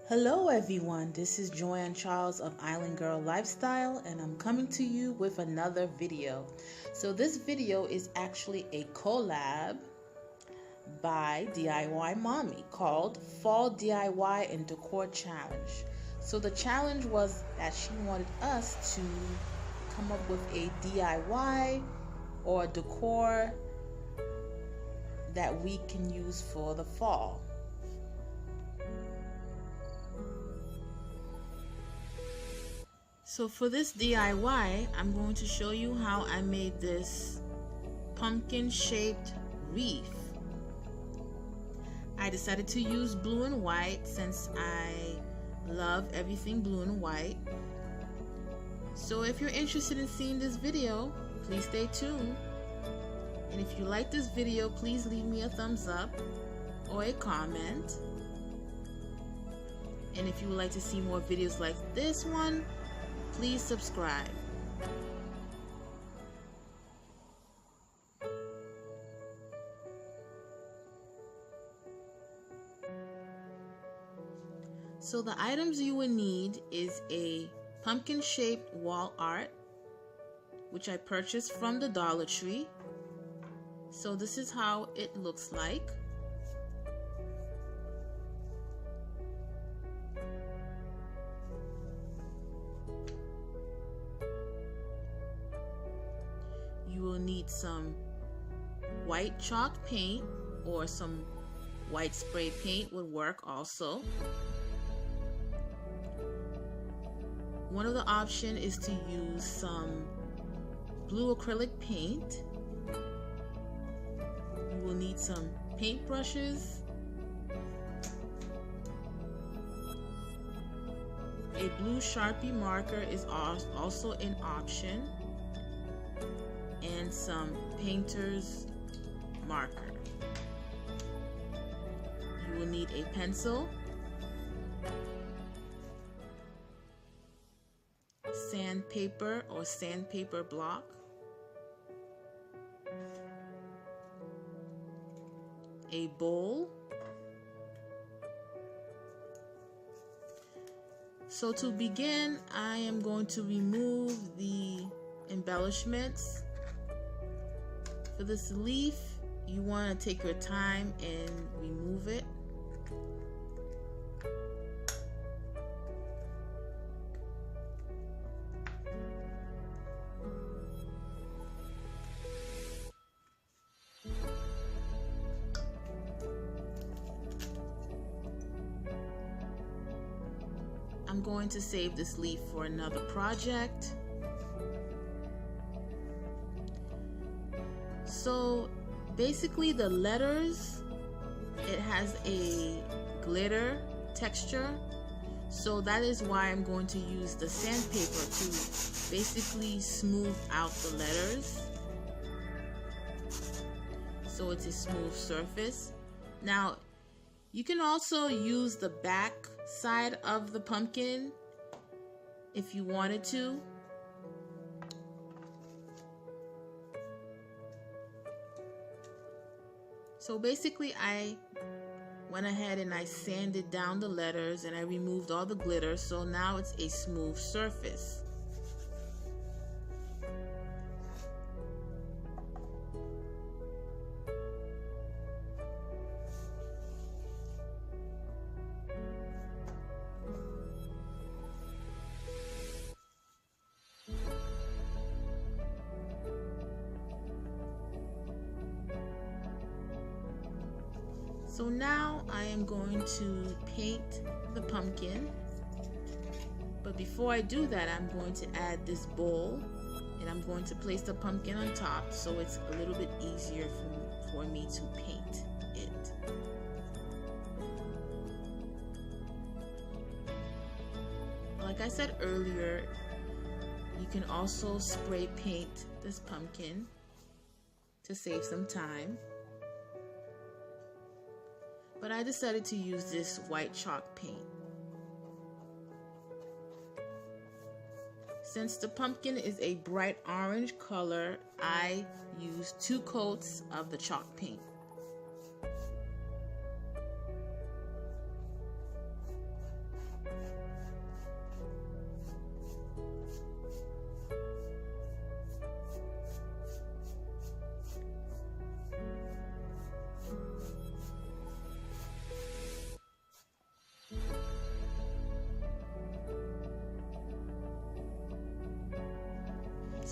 Hello everyone, this is Joanne Charles of Island Girl Lifestyle and I'm coming to you with another video. So this video is actually a collab by DIY Mommy called Fall diy&decor Challenge. So the challenge was that she wanted us to come up with a DIY or decor that we can use for the fall. So for this DIY, I'm going to show you how I made this pumpkin shaped wreath. I decided to use blue and white since I love everything blue and white. So if you're interested in seeing this video, please stay tuned. And if you like this video, please leave me a thumbs up or a comment. And if you would like to see more videos like this one, please subscribe. So the items you will need is a pumpkin shaped wall art, which I purchased from the Dollar Tree. So this is how it looks like. You will need some white chalk paint or some white spray paint would work also. One of the options is to use some blue acrylic paint. You will need some paint brushes, a blue Sharpie marker is also an option, and some painter's marker. You will need a pencil, sandpaper or sandpaper block, a bowl. So to begin, I am going to remove the embellishments. For this leaf, you want to take your time and remove it. I'm going to save this leaf for another project. So basically the letters, it has a glitter texture. So that is why I'm going to use the sandpaper to basically smooth out the letters. So it's a smooth surface. Now, you can also use the back side of the pumpkin if you wanted to. So basically I went ahead and I sanded down the letters and I removed all the glitter, so now it's a smooth surface. So now I am going to paint the pumpkin, but before I do that, I'm going to add this bowl and I'm going to place the pumpkin on top so it's a little bit easier for me to paint it. Like I said earlier, you can also spray paint this pumpkin to save some time. But I decided to use this white chalk paint. Since the pumpkin is a bright orange color, I used 2 coats of the chalk paint.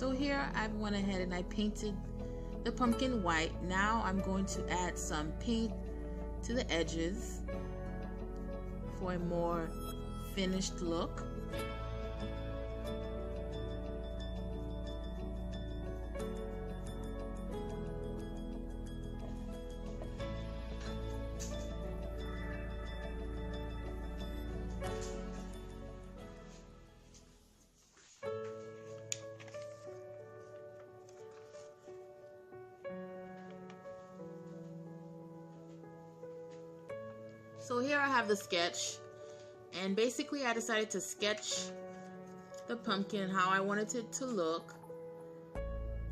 So here I went ahead and I painted the pumpkin white. Now I'm going to add some paint to the edges for a more finished look. So here I have the sketch, and basically I decided to sketch the pumpkin how I wanted it to look,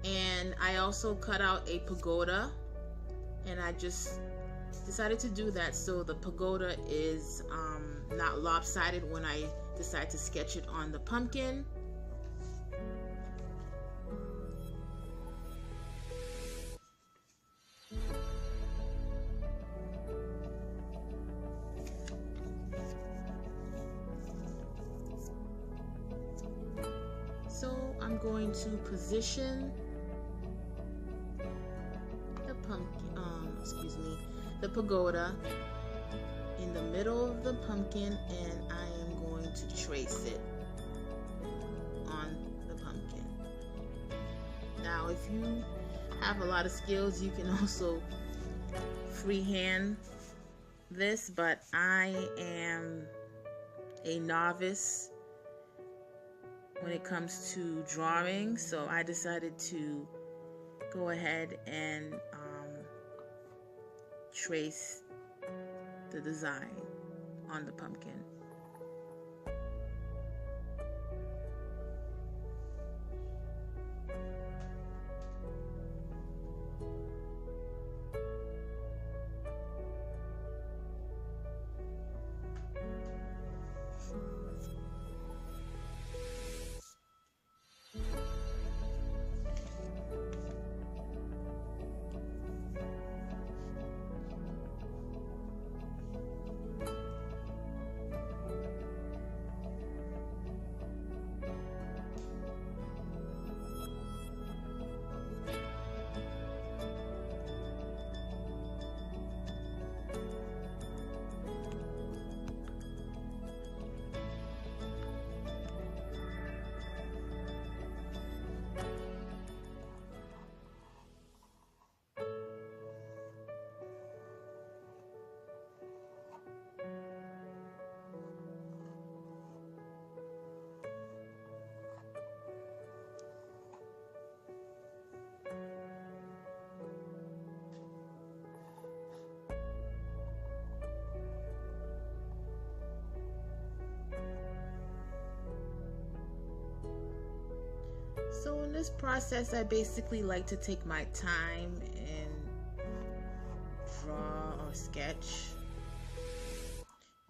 and I also cut out a pagoda, and I just decided to do that so the pagoda is not lopsided when I decide to sketch it on the pumpkin. So I'm going to position the the pagoda in the middle of the pumpkin, and I am going to trace it on the pumpkin. Now, if you have a lot of skills, you can also freehand this, but I am a novice when it comes to drawing, so I decided to go ahead and trace the design on the pumpkin. So in this process, I basically like to take my time and draw or sketch.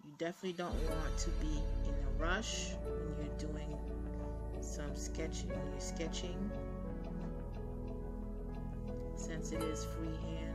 You definitely don't want to be in a rush when you're doing some sketching, when you're sketching, since it is freehand.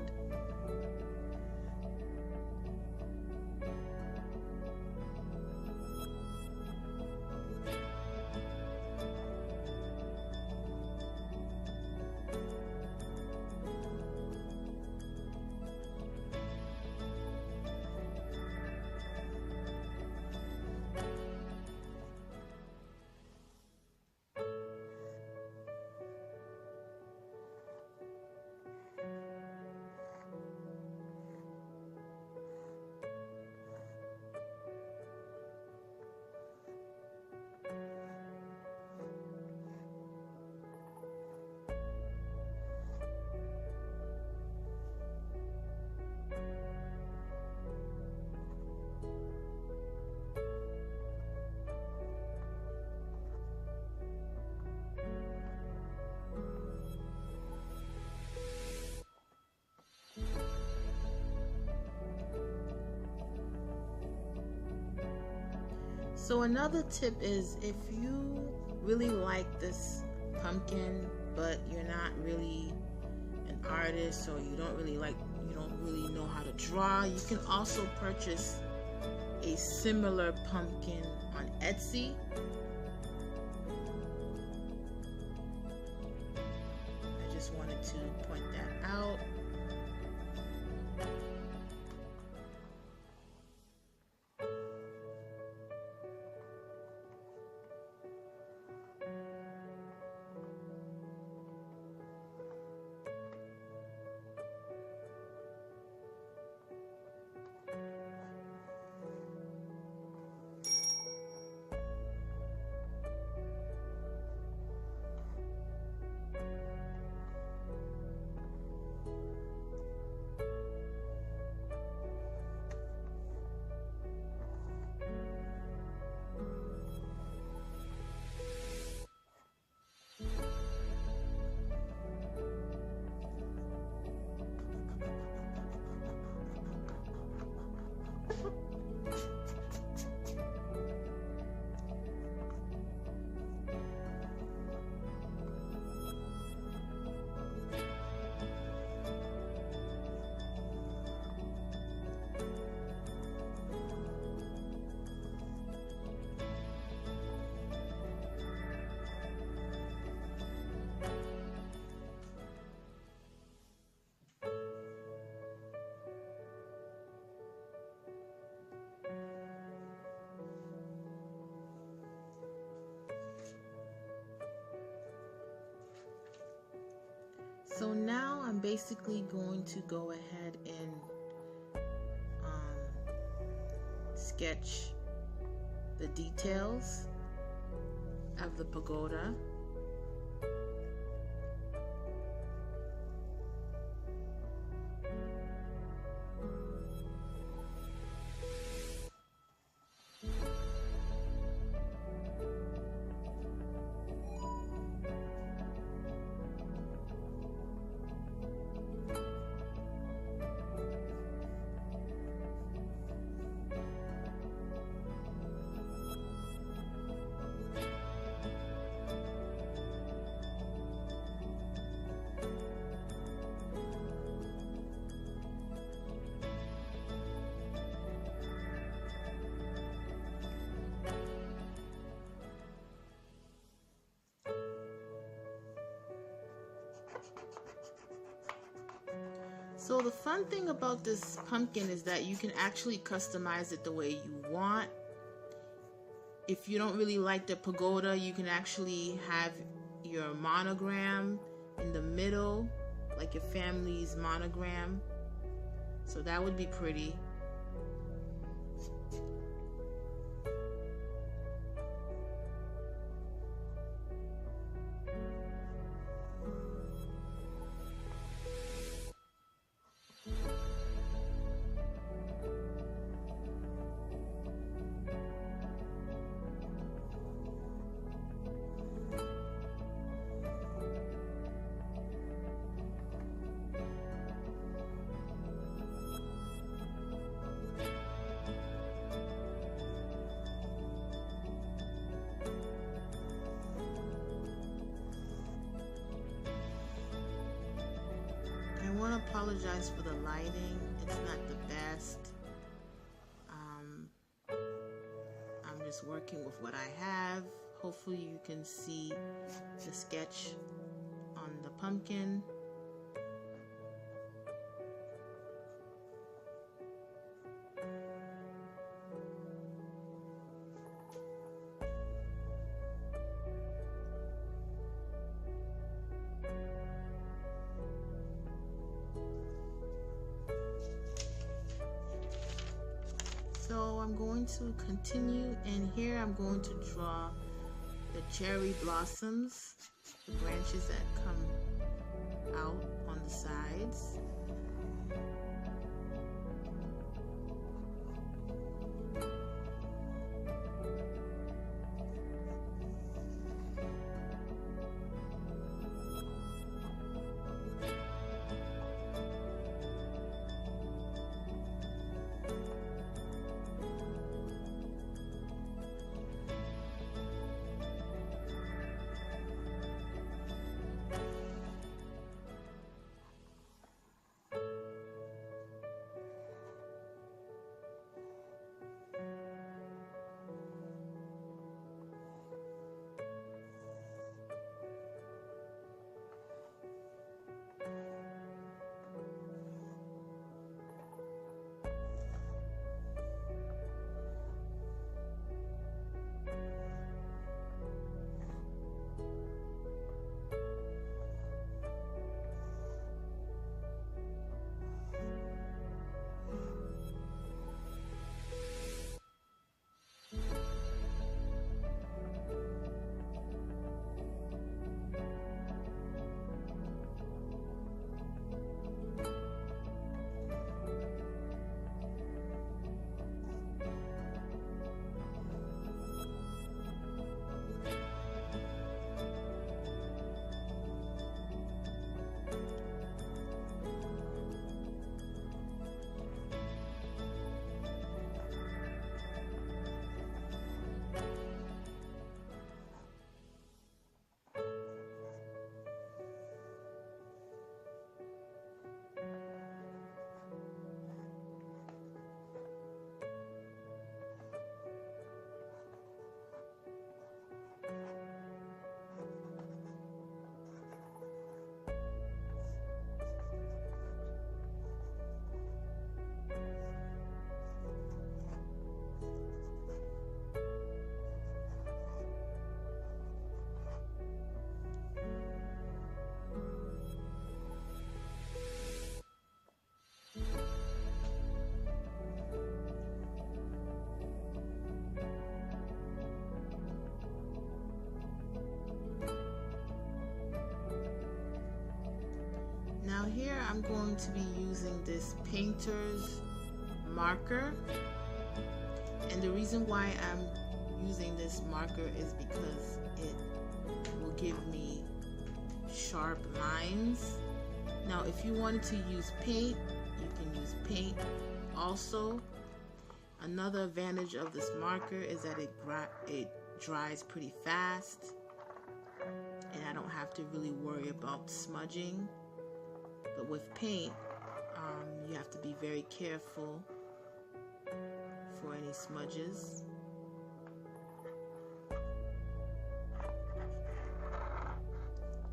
So another tip is, if you really like this pumpkin but you're not really an artist, or you don't really know how to draw, you can also purchase a similar pumpkin on Etsy. basically going to go ahead and sketch the details of the pagoda. So the fun thing about this pumpkin is that you can actually customize it the way you want. If you don't really like the pagoda, you can actually have your monogram in the middle, like your family's monogram. So that would be pretty. I want to apologize for the lighting. It's not the best. I'm just working with what I have. Hopefully you can see the sketch on the pumpkin. So I'm going to continue, and here I'm going to draw the cherry blossoms, the branches that come out on the sides. I'm going to be using this painter's marker, and the reason why I'm using this marker is because it will give me sharp lines. Now if you wanted to use paint, you can use paint also. Another advantage of this marker is that it dries pretty fast, and I don't have to really worry about smudging. But with paint, you have to be very careful for any smudges.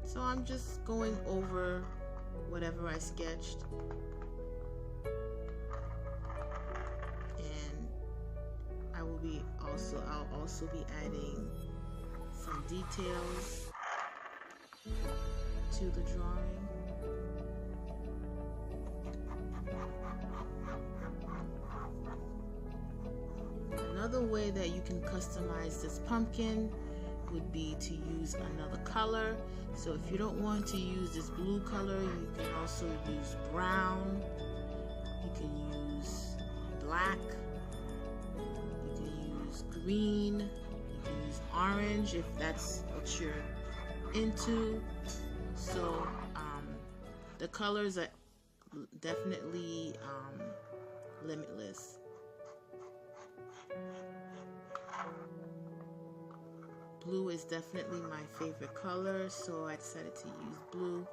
So I'm just going over whatever I sketched, and I'll also be adding some details to the drawing. Another way that you can customize this pumpkin would be to use another color. So if you don't want to use this blue color, you can also use brown, you can use black, you can use green, you can use orange if that's what you're into. So the colors are definitely limitless. Blue is definitely my favorite color, so I decided to use blue.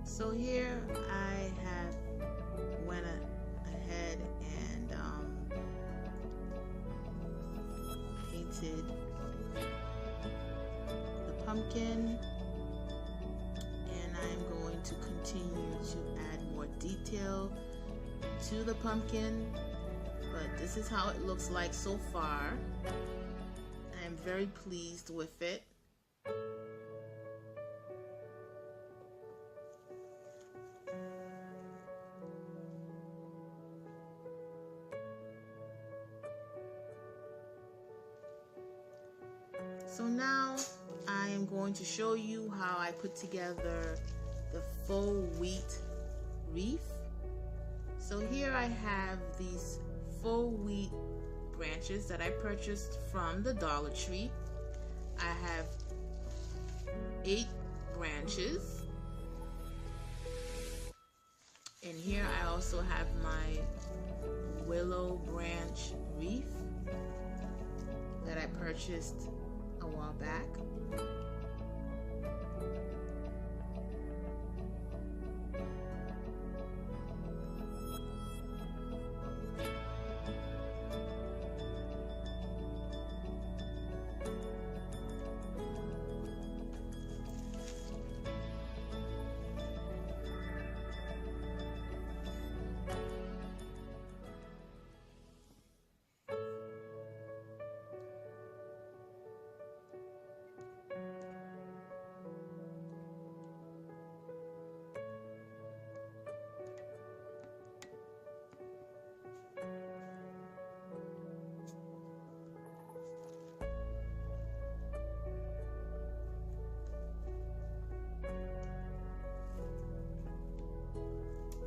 So here I have went ahead and painted the pumpkin, and I'm going to continue to add more detail to the pumpkin, but this is how it looks like so far. I'm very pleased with it. So now I am going to show you how I put together the faux wheat wreath. So here I have these faux wheat branches that I purchased from the Dollar Tree. I have 8 branches. And here I also have my willow branch wreath that I purchased a while back.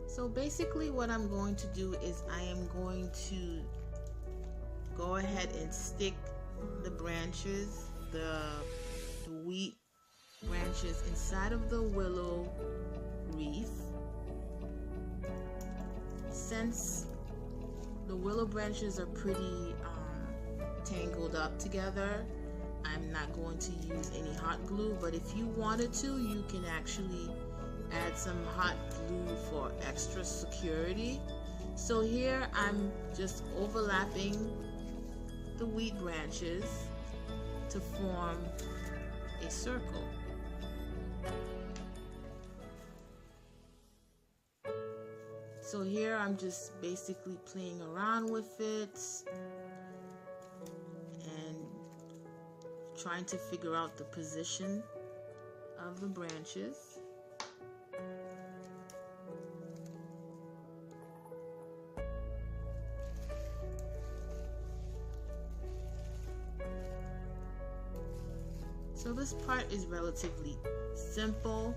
So basically what I'm going to do is I am going to go ahead and stick the branches, the wheat branches inside of the willow wreath. Since the willow branches are pretty tangled up together, I'm not going to use any hot glue, but if you wanted to, you can actually add some hot glue for extra security. So here I'm just overlapping the wheat branches to form a circle. So here I'm just basically playing around with it and trying to figure out the position of the branches. So this part is relatively simple.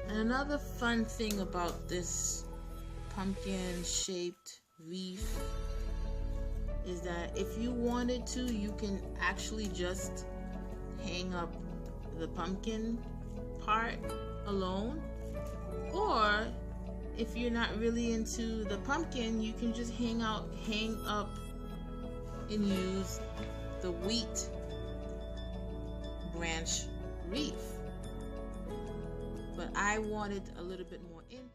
And another fun thing about this pumpkin shaped wreath is that if you wanted to, you can actually just hang up the pumpkin part alone, or if you're not really into the pumpkin, you can just hang up and use the wheat branch wreath. But I wanted a little bit more in